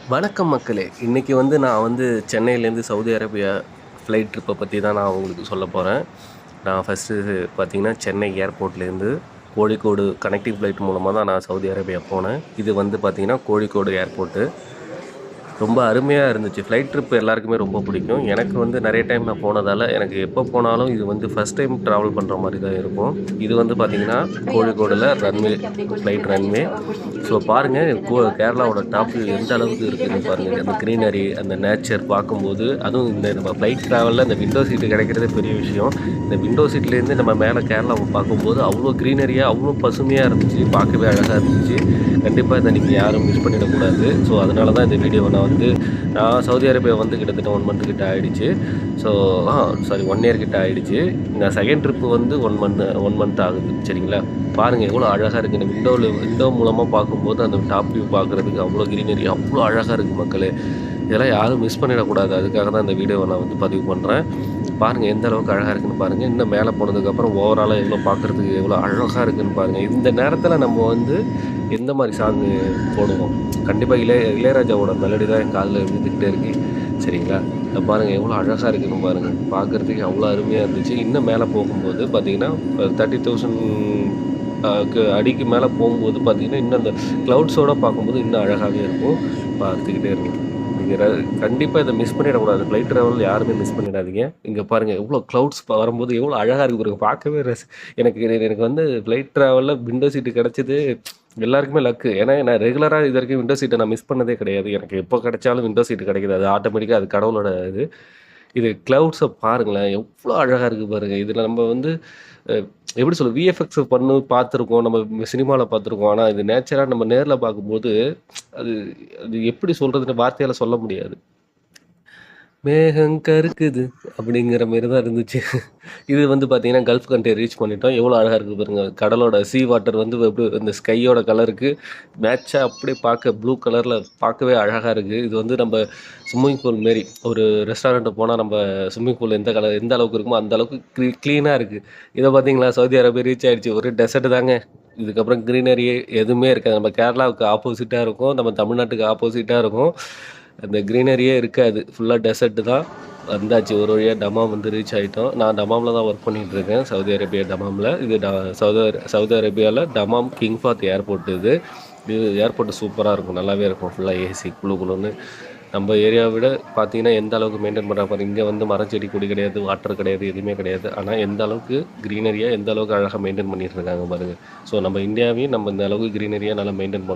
வணக்கம் மக்களே! இன்னைக்கு நான் சென்னையிலேருந்து சவுதி அரேபியா ஃப்ளைட் ட்ரிப்பை பத்தி தான் நான் உங்களுக்கு சொல்லப் போறேன். நான் ஃபர்ஸ்ட்டு பார்த்தீங்கன்னா, சென்னை ஏர்போர்ட்லேருந்து கோழிக்கோடு கனெக்டிங் ஃப்ளைட் மூலமா தான் நான் சவுதி அரேபியா போனேன். இது பார்த்தீங்கன்னா, கோழிக்கோடு ஏர்போர்ட்டு. ரொம்ப அருமையா இருந்துச்சு. ஃப்ளைட் ட்ரிப் எல்லாருக்குமே ரொம்ப பிடிக்கும். எனக்கு நெறைய டைம் நான் போனதால, எனக்கு எப்போ போனாலும் இது ஃபர்ஸ்ட் டைம் ட்ராவல் பண்ணுற மாரி தான் இருக்கும். இது பார்த்தீங்கன்னா, கோழிக்கோடுல ரன்வே ஃப்ளைட் ரன்வே. ஸோ பாருங்கள், கேரளாவோட டாப் வியூ எந்த அளவுக்கு இருக்குதுன்னு பாருங்கள். அந்த க்ரீனரி, அந்த நேச்சர் பார்க்கும்போது, அதுவும் நம்ம ஃப்ளைட் ட்ராவலில் இந்த விண்டோ சீட்டு கிடைக்கிறதே பெரிய விஷயம். இந்த விண்டோ சீட்லேருந்து நம்ம மேலே கேரளாவை பார்க்கும்போது அவ்வளோ க்ரீனரியாக, அவ்வளோ பசுமையாக இருந்துச்சு. பார்க்கவே அழகாக இருந்துச்சு. கண்டிப்பாக இதை நீங்கள் யாரும் மிஸ் பண்ணிடக்கூடாது. ஸோ அதனால தான் இந்த வீடியோவை நான் சவுதி அரேபியா கிட்டத்தட்ட 1 மந்த் கிட்ட ஆகிடுச்சு. ஸோ 1 இயர் கிட்ட ஆகிடுச்சு. நான் செகண்ட் ட்ரிப்பு 1 மந்த் ஆகுது. சரிங்களா? பாருங்கள் எவ்வளோ அழகாக இருக்குது. இந்த விண்டோ மூலமாக பார்க்கும்போது அந்த டாப் வியூ பார்க்குறதுக்கு அவ்வளோ க்ரீனரி, அவ்வளோ அழகாக இருக்குது மக்களே. இதெல்லாம் யாரும் மிஸ் பண்ணிடக்கூடாது. அதுக்காக தான் இந்த வீடியோவை நான் பதிவு பண்ணுறேன். பாருங்கள் எந்த அளவுக்கு அழகாக இருக்குதுன்னு பாருங்கள். இன்னும் மேலே போனதுக்கப்புறம் ஓவராலாக எவ்வளோ பார்க்குறதுக்கு எவ்வளோ அழகாக இருக்குதுன்னு பாருங்கள். இந்த நேரத்தில் நம்ம எந்த மாதிரி சாங்கு போடுவோம்? கண்டிப்பாக இளையராஜாவோட மெலடி தான் என் காதில் இருந்துக்கிட்டே இருக்குது. சரிங்களா? இதை பாருங்கள் எவ்வளோ அழகாக இருக்குதுன்னு பாருங்கள். பார்க்குறதுக்கு அவ்வளோ அருமையாக இருந்துச்சு. இன்னும் மேலே போகும்போது பார்த்திங்கன்னா 30,000 அடிக்கு மேலே போகும்போது பார்த்திங்கன்னா, இன்னும் அந்த க்ளவுட்ஸோடு பார்க்கும்போது இன்னும் அழகாகவே இருக்கும். பார்த்துக்கிட்டே இருக்கும். நீங்கள் கண்டிப்பாக இதை மிஸ் பண்ணிடக்கூடாது. ஃப்ளைட் ட்ராவல் யாருமே மிஸ் பண்ணிடாதீங்க. இங்கே பாருங்கள் எவ்வளோ க்ளவுட்ஸ் வரும்போது எவ்வளோ அழகாக இருக்குது பாருங்க. பார்க்கவே எனக்கு ஃப்ளைட் ட்ராவலில் விண்டோ சீட்டு கிடச்சது எல்லாருக்குமே லக்கு. ஏன்னா நான் ரெகுலராக இது வரைக்கும் விண்டோ சீட்டை நான் மிஸ் பண்ணதே கிடையாது. எனக்கு எப்போ கிடைச்சாலும் விண்டோ சீட்டு கிடைக்குது. அது ஆட்டோமேட்டிக்காக அது கடவுளோட இது க்ளவுட்ஸை பாருங்களேன், எவ்வளோ அழகாக இருக்குது பாருங்கள். இதில் நம்ம எப்படி சொல்ல, விஎஃப்எக்ஸ் பார்த்துருக்கோம், நம்ம சினிமாவில் பார்த்துருக்கோம். ஆனால் இது நேச்சராக நம்ம நேரில் பார்க்கும்போது அது அது எப்படி சொல்கிறதுன்னு வார்த்தையால் சொல்ல முடியாது. மேகம் கருக்குது அப்படிங்கிற மாரி தான் இருந்துச்சு. இது பார்த்தீங்கன்னா, கல்ஃப் கண்ட்ரி ரீச் பண்ணிட்டோம். எவ்வளோ அழகாக இருக்குது பாருங்க. கடலோட வாட்டர் எப்படி இந்த ஸ்கையோட கலருக்கு மேட்சாக அப்படியே பார்க்க ப்ளூ கலரில் பார்க்கவே அழகாக இருக்குது. இது நம்ம ஸ்விம்மிங் பூல் மாரி ஒரு ரெஸ்டாரண்ட்டு போனால் நம்ம ஸ்விம்மிங் பூல் எந்த அளவுக்கு இருக்குமோ அந்த அளவுக்கு க்ளீனாக இருக்குது. இதை பார்த்தீங்களா, சவுதி அரேபியா ரீச் ஆகிடுச்சு. ஒரு டெசர்ட் தாங்க. இதுக்கப்புறம் க்ரீனரி எதுவுமே இருக்காது. நம்ம கேரளாவுக்கு ஆப்போசிட்டாக இருக்கும், நம்ம தமிழ்நாட்டுக்கு ஆப்போசிட்டாக இருக்கும். அந்த க்ரீனரியே இருக்காது. ஃபுல்லாக டெசர்ட்டு தான். வந்தாச்சு, ஒரு வழியாக தமாம் ரீச் ஆகிட்டோம். நான் தமாமில் தான் ஒர்க் பண்ணிகிட்ருக்கேன், சவுதி அரேபியா தமாமில். இது சவுதி அரேபியாவில் தமாம் கிங் ஃபாத் ஏர்போர்ட். இது ஏர்போர்ட்டு சூப்பராக இருக்கும், நல்லாவே இருக்கும். ஃபுல்லாக ஏசி குளுன்னு. நம்ம ஏரியாவை விட பார்த்தீங்கன்னா எந்த அளவுக்கு மெயின்டைன் பண்ணுறாங்க பாருங்க. இங்கே மரம் செடி கொடி கிடையாது, வாட்டர் கிடையாது, எதுவுமே கிடையாது. ஆனால் எந்த அளவுக்கு க்ரீனரியாக, எந்த அளவுக்கு அழகாக மெயின்டைன் பண்ணிகிட்டு இருக்காங்க பாருங்கள். ஸோ நம்ம இந்தியாவையும் நம்ம இந்த அளவுக்கு க்ரீனரியாக நல்லா மெயின்டைன் பண்ணணும்.